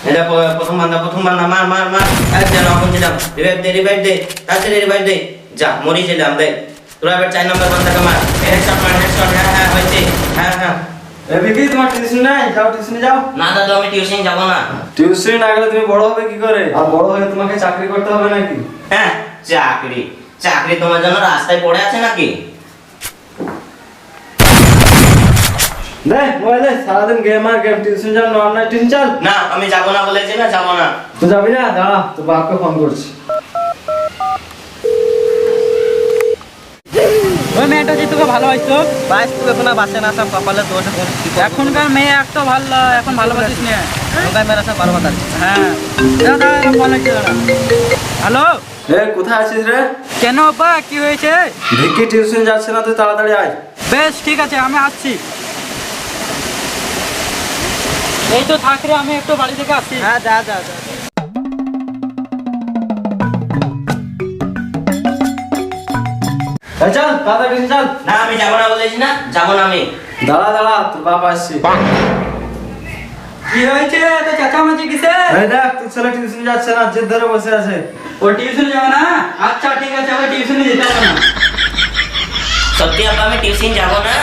এটা প্রথম বান্দা মার মার মার একজন এখন দিলাম রিভাইভ দে তাড়াতাড়ি রিভাইভ দে যা মরি দিলাম দে তোরা এবার 4 নম্বর বান্দাকে মার হেডশট মার হেডশট হ্যাঁ হয়েছে হ্যাঁ বিকি তোমার টিউশন নাই যাও টিউশনে যাও না দাদু আমি টিউশন যাব না টিউশন না গেলে তুমি বড় হবে কি করে আর বড় হয়ে তোমাকে চাকরি করতে হবে নাকি হ্যাঁ চাকরি তোমার জন্য রাস্তায় পড়ে আছে নাকি দে মোবাইল দে সারাদিন গেম টিউশন যাও না টিউশন চল না আমি যাব না বলেছি না যাব না তুই যাবি না দাঁড়া তো বাপকে ফোন করছি ওই মেয়েটা যে তোকে ভালোবাসতো বাইশ তুই এখন বাসে না সব কপালে দোষ এখনকার মেয়ে একটা ভালো এখন ভালোবাসিস না ওখানে মেরা সব ভালো কথা হ্যাঁ দাদা ফোন হচ্ছে দাদা হ্যালো এ কোথায় আছিস রে কেন বাবা কি হয়েছে ভিকি টিউশন যাচ্ছে না তুই তাড়াতাড়ি আয় বেশ ঠিক আছে আমি আসছি এই তো থাক রে আমি একটু বাড়ি থেকে আসছি হ্যাঁ যা যা যা এই চল তাড়াতাড়ি টিউশন চল না আমি যাব না বলেছি না যাব না আমি দাঁড়া তোর বাপ আসছে কি হয়েছে তো চাচামাচি কিসে এই দেখ তোর ছেলে টিউশন যাচ্ছে না জেদ ধরে বসে আছে ও টিউশনে যাবে না আচ্ছা ঠিক আছে ওই টিউশনে যেতে হবে না সত্যি আব্বা আমি টিউশন যাব না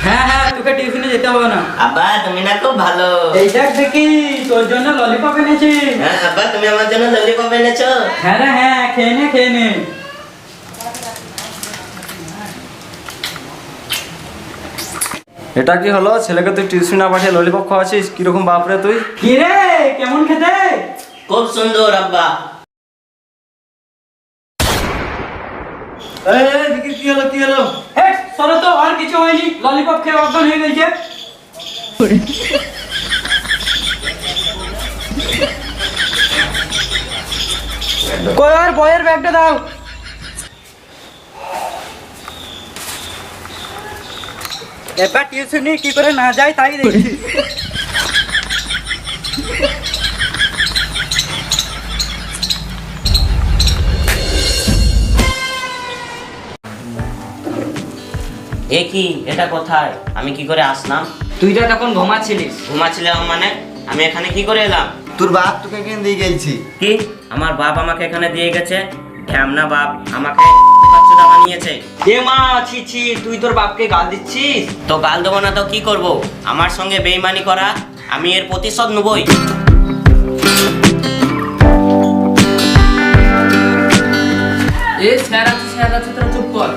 হ্যাঁ তোকে টিউশনে যেতে হবে না আব্বা তুমি না খুব ভালো এই দেখ দেখি তোর জন্য ললিপপ এনেছি হ্যাঁ আব্বা তুমি আমার জন্য ললিপপ এনেছো হ্যাঁ রে হ্যাঁ খেয়ে নে এটা কি হলো ছেলেকে তুই টিউশন না পাঠিয়ে ললিপপ খাওয়াছিস কিরকম বাপরে তুই কি রে কেমন খেতে খুব সুন্দর আব্বা এই ভিকি কি হলো হে সরো তো আর কিছু হয়নি ললিপপ খেয়ে অজ্ঞান হয়ে গেছে কই আর বইয়ের ব্যাগটা দাও এবার টিউশনি কি করে না যায় তাই দেখছি এ কি এটা কোথায় আমি কি করে আসলাম তুই তো তখন ঘুমাচ্ছিলিস ঘুমাচ্ছিলাম মানে আমি এখানে কি করে এলাম তোর বাপ তোকে কেন দিয়ে গেছি কি আমার বাপ আমাকে এখানে দিয়ে গেছে ঢ্যামনা বাপ আমাকে বাচ্চা বানিয়েছে এ মা ছি তুই তোর বাপকে গাল দিচ্ছিস তো গাল দেবো না তো কি করব আমার সঙ্গে বেইমানি করা আমি এর প্রতিশোধ নেবই এ স্যার আছে তোরা চুপ কর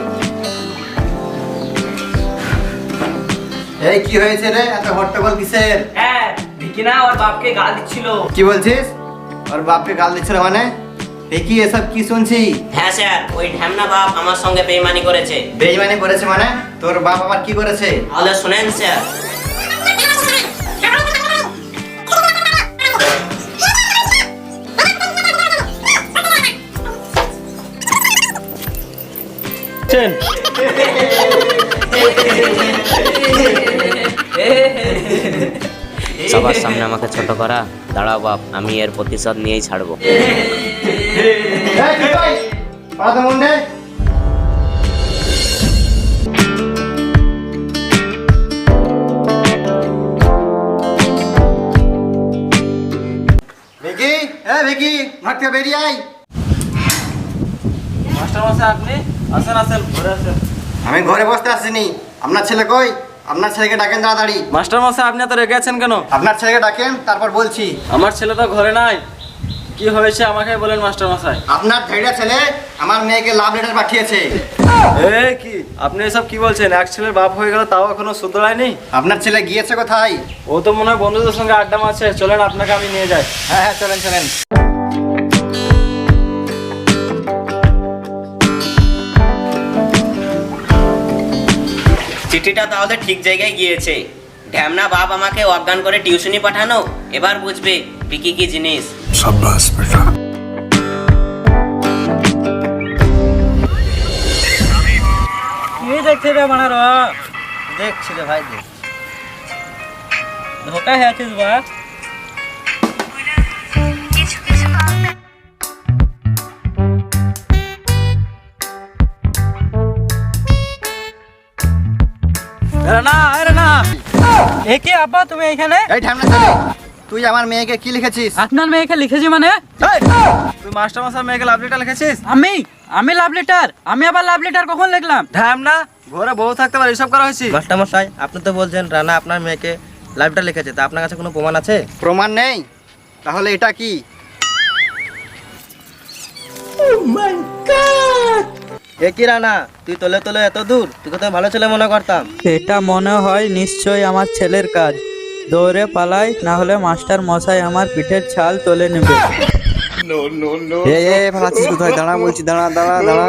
এই কি হয়েছে রে এত হট্টগোল কিসের হ্যাঁ ভিকি না ওর বাপকে গাল দিচ্ছিল কি বলছিস ওর বাপকে গাল দিচ্ছিল মানে কি এসব কি শুনছি হ্যাঁ স্যার ওই ঢ্যামনা বাপ আমার সঙ্গে বেইমানি করেছে বেইমানি করেছে মানে তোর বাপ আবার কি করেছে তাহলে শুনেন স্যার সবার সামনে আমাকে ছোট করা দাঁড়াও বাপ আমি এর প্রতিশোধ নিয়েই ছাড়বো ভিকি ভিকি ঘর থেকে বেরিয়ে আয় মাস্টার মশাই আপনি আসেন ঘরে আসেন আমি ঘরে বসতে আসিনি আপনার ছেলে কই আপনার ছেলেকে ডাকেন তাড়াতাড়ি মাস্টার মশাই আপনি এত রেগে আছেন কেন আপনার ছেলেকে ডাকেন তারপর বলছি আমার ছেলে তো ঘরে নাই কি হয়েছে আমাকে বলেন মাস্টার মশাই আপনার ধৈর্য ছেলে আমার মেয়েকে লাভ লেটার পাঠিয়েছে এ কি আপনি এসব কি বলছেন এক ছেলের বাপ হয়ে গেল তাও এখনো শুধরায়নি আপনার ছেলে গিয়েছে কোথায় ও তো মনে হয় বন্ধুদের সঙ্গে আড্ডা মারছে চলেন আপনাকে আমি নিয়ে যাই হ্যাঁ চলেন চলেন চিঠিটা তাহলে ঠিক জায়গায় গিয়েছে ঢ্যামনা বাপ আমাকে অজ্ঞান করে টিউশনি পাঠানো এবার বুঝবে বিকি কি জিনিস शाबाश बेटा কি দেখছিস রে মানার দেখছি রে ভাই দেখ ধোকা হয়েছিস বা না এ কি আব্বা তুমি এখানে এই ঢ্যামনা ছেলে তুই আমার মেয়েকে কি লিখেছিস? আপনার মেয়েকে লিখেছি মানে? এই, তুই মাস্টার মশাই মেয়েকে লাভ লেটার লিখেছিস? আমি লাভ লেটার? আমি আবার লাভ লেটার কখন লিখলাম? ধ্যাম না, ঘরে বউ থাকতে পারে এসব করা হয়েছে? মাস্টারমশাই আপনি তো বলছেন রানা আপনার মেয়েকে লাইভটা লিখেছে, তা আপনার কাছে কোনো প্রমাণ আছে? প্রমাণ নেই? তাহলে এটা কি? এ কি রানা, তুই তোলে তোলে এত দূর? তুই তো ভালো ছেলে মনে করতাম। এটা মনে হয় নিশ্চয়ই আমার ছেলের কাজ। দৌড়ে পালাই, না হলে মাস্টার মশাই আমার পিঠের ছাল তুলে নেবে। এ পালাচ্ছিস কোথায়? দাঁড়া বলছি, দাঁড়া দাঁড়া দাঁড়া।